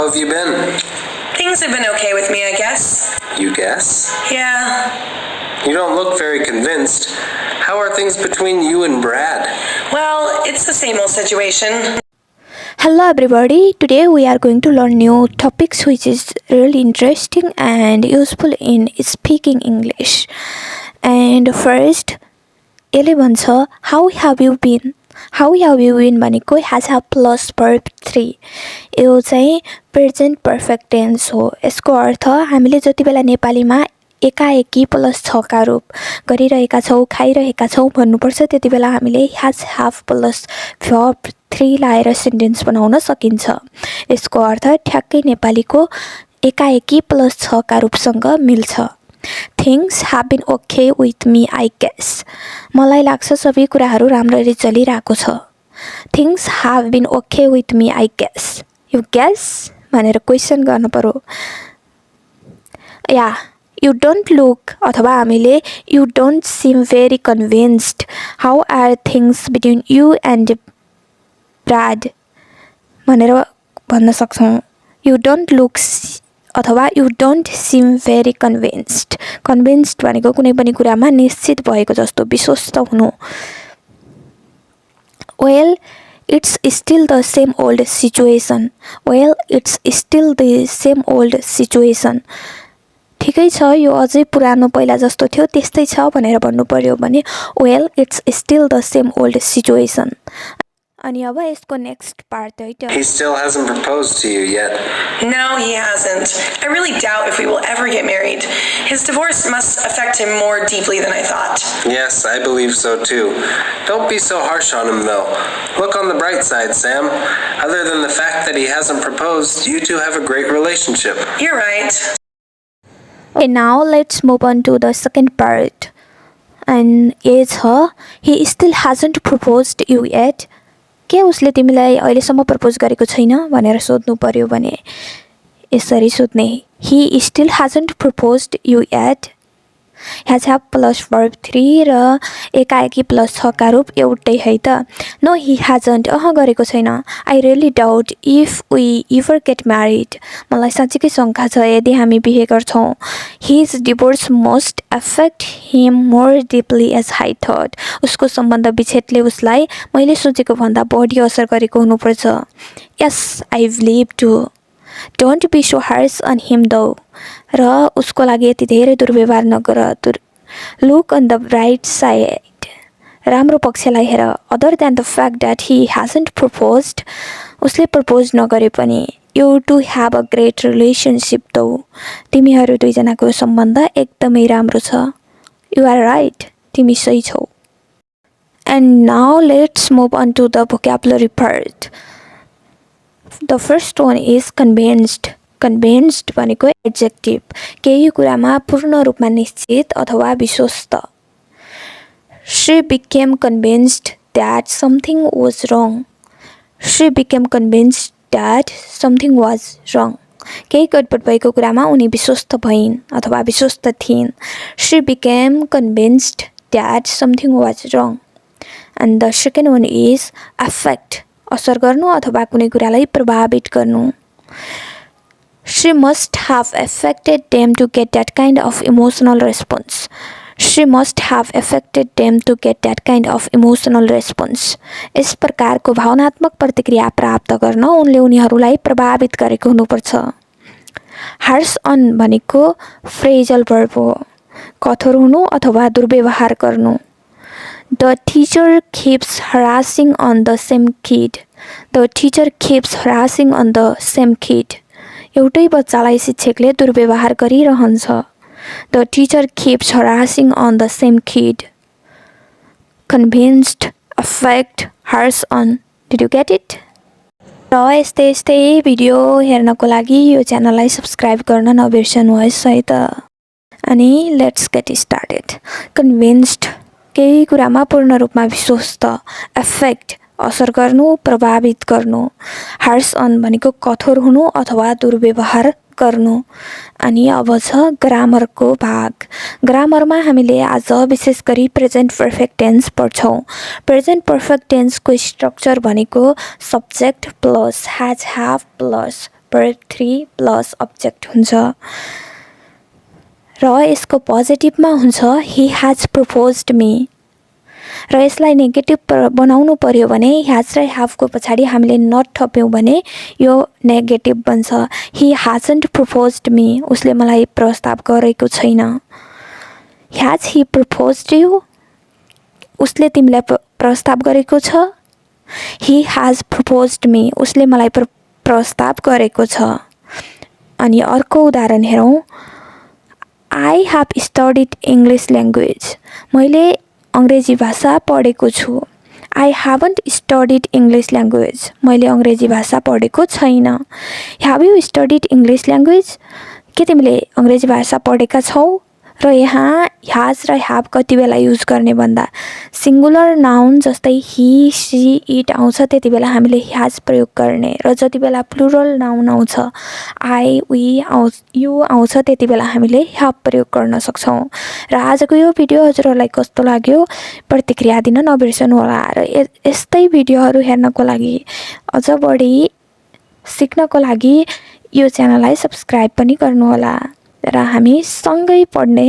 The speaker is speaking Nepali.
How have you been? Things have been okay with me, I guess. You guess? Yeah. You don't look very convinced. How are things between you and Brad? Well, it's the same old situation. Hello everybody, today we are going to learn new topics which is really interesting and useful in speaking English. And first, यसले भन्छ how have you been? How have you been भनेको has a plus verb 3. यो चाहिँ प्रेजेन्ट पर्फेक्ट टेन्स हो. यसको अर्थ हामीले जति बेला नेपालीमा एकाएकी प्लस छ का रूप गरिरहेका छौँ, खाइरहेका छौँ भन्नुपर्छ, त्यति बेला हामीले has have प्लस verb 3 लाएर सेन्टेन्स बनाउन सकिन्छ. यसको अर्थ ठ्याक्कै नेपालीको एकाएकी प्लस छ का रूपसँग मिल्छ. Things have been okay with me, I guess. मलाई लाग्छ सबै कुराहरू राम्ररी चलिरहेको छ. Things have been okay with me, I guess. You guess भनेर क्वेसन गर्न पर्यो. Yeah, you don't look अथवा हामीले you don't seem very convinced. How are things between you and Brad भनेर भन्न सक्छौँ. You don't look अथवा you don't seem very convinced. Convinced भनेको कुनै पनि कुरामा निश्चित भएको जस्तो विश्वस्त हुनु. Well, it's still the same old situation. Well, it's still the same old situation. ठिकै छ, यो अझै पुरानो पहिला जस्तो थियो त्यस्तै छ भनेर भन्नु पर्यो भने well, it's still the same old situation. अनि अब यसको नेक्स्ट पार्ट है त. He still hasn't proposed to you yet. No, he hasn't. I really doubt if we will ever get married. His divorce must affect him more deeply than I thought. Yes, I believe so too. Don't be so harsh on him though. Look on the bright side, Sam. Other than the fact that he hasn't proposed, you two have a great relationship. You're right. Okay, now let's move on to the second part. And it's her. He still hasn't proposed you yet. के उसले तिमीलाई अहिलेसम्म प्रपोज गरेको छैन भनेर सोध्नु पर्यो भने यसरी सोध्ने. He still hasn't proposed you yet. Has have plus verb 3 र एकाएकी प्लस छ का रूप एउटै है त. No, he hasn't. गरेको छैन. I really doubt if we ever get married. मलाई साँच्चीकै शङ्का छ यदि हामी बिहे गर्छौँ. His divorce must affect him more deeply as I thought. उसको सम्बन्ध विच्छेदले उसलाई मैले सोचेको भन्दा बढी असर गरेको हुनुपर्छ. Yes, I believe too. Don't be so harsh on him though. र उसको लागि यति धेरै दुर्व्यवहार नगर. Look on the bright side. राम्रो पक्षलाई हेर. Other than the fact that he hasn't proposed, उसले प्रपोज नगरे पनि you two have a great relationship though. तिमीहरू दुईजनाको सम्बन्ध एकदमै राम्रो छ. You are right. तिमी सही छौ. And now let's move on to the vocabulary part. The first one is convinced. Convinced भनेको एडजेक्टिभ. केही कुरामा पूर्ण रूपमा निश्चित अथवा विश्वस्त. She became convinced that something was wrong. She became convinced that something was wrong. केही गडबड भएको कुरामा उनी विश्वस्त भइन् अथवा विश्वस्त थिइन्. She became convinced that something was wrong. And the second one is affect. असर गर्नु अथवा कुनै कुरालाई प्रभावित गर्नु. She must have affected them to get that kind of emotional response. She must have affected them to get that kind of emotional response. यस प्रकारको भावनात्मक प्रतिक्रिया प्राप्त गर्न उनले उनीहरूलाई प्रभावित गरेको हुनुपर्छ. Harsh on भनेको फ्रेजल वर्ब हो. कठोर हुनु अथवा दुर्व्यवहार गर्नु. The teacher keeps harassing on the same kid. The teacher keeps harassing on the same kid. एउटै बच्चालाई शिक्षकले दुर्व्यवहार गरिरहन्छ. The teacher keeps harassing on the same kid. Convinced, affect, harsh on. Did you get it? र यस्तै यस्तै भिडियो हेर्नको लागि यो च्यानललाई सब्स्क्राइब गर्न नबिर्सनुहोस् है त. अनि लेट्स गेट स्टार्टेड. कन्भिन्स्ड केही कुरामा पूर्ण रूपमा विश्वस्त. एफेक्ट असर गर्नु, प्रभावित गर्नु. हार्स अन भनेको कठोर हुनु अथवा दुर्व्यवहार गर्नु. अनि अब छ ग्रामरको भाग. ग्रामरमा हामीले आज विशेष गरी प्रेजेन्ट पर्फेक्ट टेन्स पढ्छौँ. प्रेजेन्ट पर्फेक्ट टेन्सको स्ट्रक्चर भनेको subject plus has have plus verb 3 plus object हुन्छ र यसको पोजिटिभमा हुन्छ he has proposed me र यसलाई नेगेटिभ बनाउनु पर्यो भने ह्याज र ह्याभको पछाडि हामीले नट थप्यौँ भने यो नेगेटिभ बन्छ he hasn't proposed me उसले मलाई प्रस्ताव गरेको छैन ह्याज he proposed you उसले तिमीलाई प्रस्ताव गरेको छ he has proposed me उसले मलाई प्रस्ताव गरेको छ अनि अर्को उदाहरण हेरौँ I have studied English language मैले अंग्रेजी भाषा पढेको छु I haven't studied English language मैले अंग्रेजी भाषा पढेको छैन Have you studied English language के तिमीले अंग्रेजी भाषा पढेका छौ र यहाँ ह्याज र ह्याभ कति बेला युज गर्ने भन्दा सिंगुलर नाउन जस्तै he she it आउँछ त्यति बेला हामीले ह्याज प्रयोग गर्ने र जति बेला प्लुरल नाउन आउँछ I we you आउँछ त्यति बेला हामीले ह्याभ प्रयोग गर्न सक्छौं र आजको यो भिडियो हजुरहरूलाई कस्तो लाग्यो प्रतिक्रिया दिन नबिर्सनु होला र यस्तै भिडियोहरू हेर्नको लागि अझ बढी सिक्नको लागि यो च्यानललाई सब्स्क्राइब पनि गर्नु होला र हामी सँगै पढ्ने